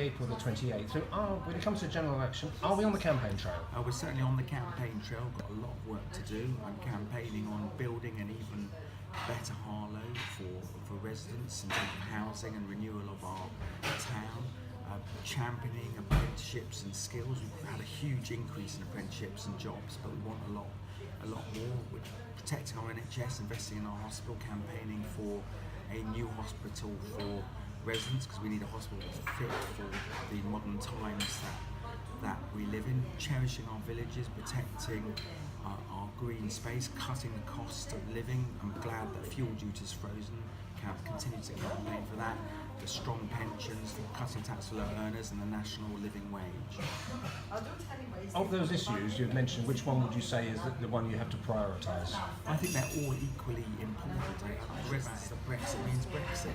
28th or the 28th. So when it comes to general election, are we on the campaign trail? We're certainly on the campaign trail, got a lot of work to do. I'm campaigning on building an even better Harlow for residents in terms of housing and renewal of our town. Championing apprenticeships and skills. We've had a huge increase in apprenticeships and jobs, but we want a lot more. We're protecting our NHS, investing in our hospital, campaigning for a new hospital for residents, because we need a hospital that's fit for the modern times that we live in. Cherishing our villages, protecting our green space, cutting the cost of living. I'm glad that fuel duty is frozen. Continue to campaign for that. The strong pensions, cutting tax for low earners, and the national living wage. Of those issues you've mentioned, which one would you say is the one you have to prioritise? I think they're all equally important. Brexit means Brexit.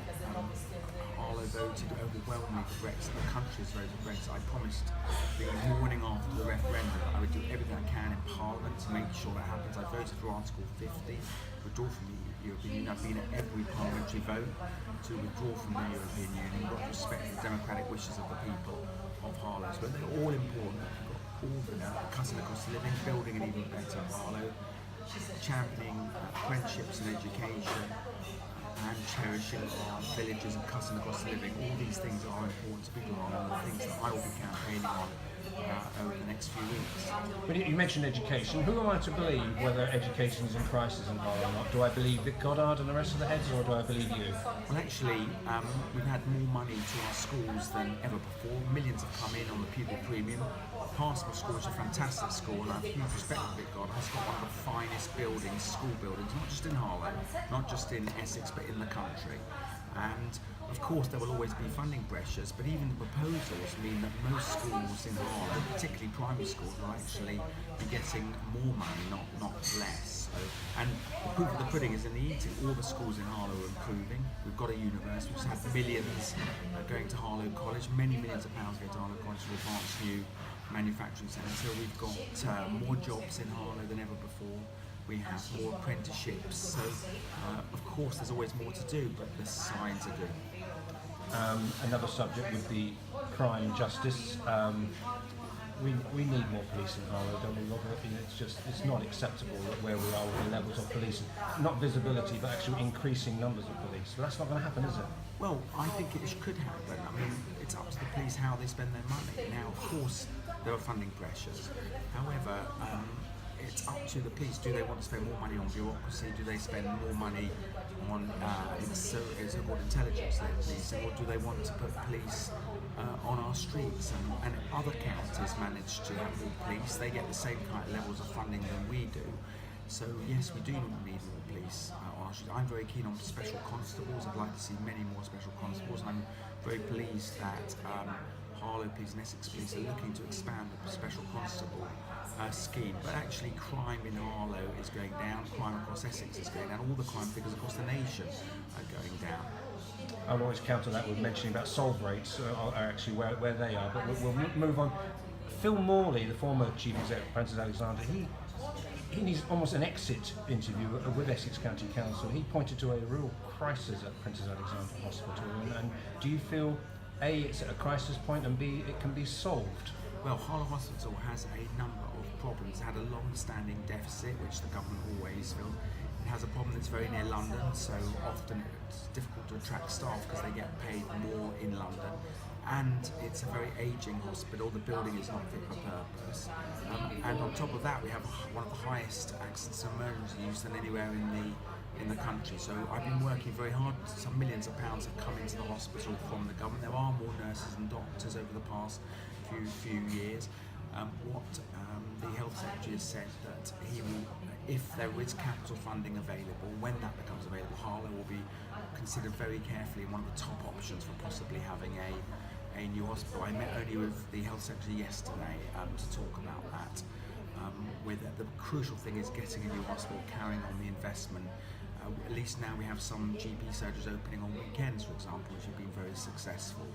Harlow voted overwhelmingly for Brexit. The country's voted for Brexit. I promised the morning after the referendum that I would do everything I can in Parliament to make sure that happens. I voted for Article 50, withdraw from the European Union. I've been at every parliamentary vote to withdraw from the European Union. We've got to respect the democratic wishes of the people of Harlow. But they're all important. We've got all cutting the cost of living, building an even better Harlow, championing apprenticeships and education, and cherishing our villages and cutting the cost of living. All these things are important to people, and all the things that I will be campaigning on over the next few weeks. When you mentioned education, who am I to believe whether education is in crisis in Harlow or not? Do I believe Vic Goddard and the rest of the heads, or do I believe you? Well, actually, we've had more money to our schools than ever before. Millions have come in on the pupil premium. Parsons School is a fantastic school, and I have huge respect for Vic Goddard. It's got one of the finest buildings, school buildings, not just in Harlow, not just in Essex, but in the country. And of course there will always be funding pressures, but even the proposals mean that most schools in Harlow, particularly primary schools, will actually be getting more money, not less. So, and the proof of the pudding is in the eating. All the schools in Harlow are improving. We've got a university, we've had millions going to Harlow College, many millions of pounds going to Harlow College to advance new manufacturing centre. We've got more jobs in Harlow than ever before. We have more apprenticeships, so of course there's always more to do, but the signs are good. Another subject would be crime and justice. We need more police in Harlow, don't we, Robert? It's not acceptable where we are with the levels of police, not visibility, but actually increasing numbers of police. So that's not going to happen, is it? Well, I think it could happen. I mean, it's up to the police how they spend their money. Now, of course, there are funding pressures. However, it's up to the police. Do they want to spend more money on bureaucracy? Do they spend more money on so-called intelligence-led policing, or do they want to put police on our streets? And other counties manage to have more police. They get the same kind of levels of funding than we do. So yes, we do need more police on our streets. I'm very keen on special constables. I'd like to see many more special constables. I'm very pleased that Harlow Police and Essex Police are looking to expand the special constable scheme, but actually crime in Harlow is going down, crime across Essex is going down, all the crime figures across the nation are going down. I'll always counter that with mentioning about solve rates are actually where they are, but we'll move on. Phil Morley, the former Chief Executive of Princess Alexander, he needs almost an exit interview with Essex County Council. He pointed to a real crisis at Princess Alexander Hospital, and do you feel A, it's at a crisis point, and B, it can be solved? Well, Harlow Hospital has a number of problems. It had a long-standing deficit, which the government always filled. It has a problem that's very near London, so often it's difficult to attract staff because they get paid more in London. And it's a very ageing hospital. The building is not fit for purpose. And on top of that, we have one of the highest accidents and emergency use than anywhere in the country. So I've been working very hard. Some millions of pounds have come into the hospital from the government. There are more nurses and doctors over the past few years. The Health Secretary has said that he will, if there is capital funding available, when that becomes available, Harlow will be considered very carefully one of the top options for possibly having a new hospital. I met only with the Health Secretary yesterday to talk about that. The crucial thing is getting a new hospital, carrying on the investment. At least now we have some GP surgeries opening on weekends, for example, which have been very successful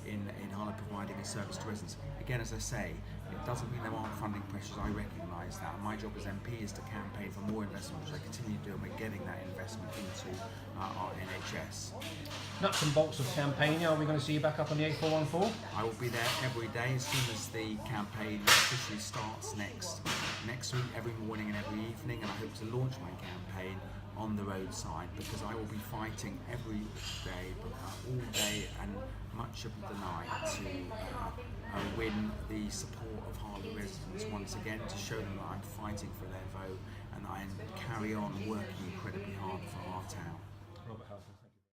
in Harlow providing a service to residents. Again, as I say, It doesn't mean there aren't funding pressures, I recognise that. My job as MP is to campaign for more investment, which I continue to do, and we're getting that investment into our NHS. Nuts and bolts of campaigning, are we going to see you back up on the A414? I will be there every day as soon as the campaign officially starts next week, every morning and every evening, and I hope to launch my campaign on the roadside, because I will be fighting every day, all day and much of the night to win the support of Harlow residents once again, to show them that I'm fighting for their vote and that I carry on working incredibly hard for our town. Robert Halfon.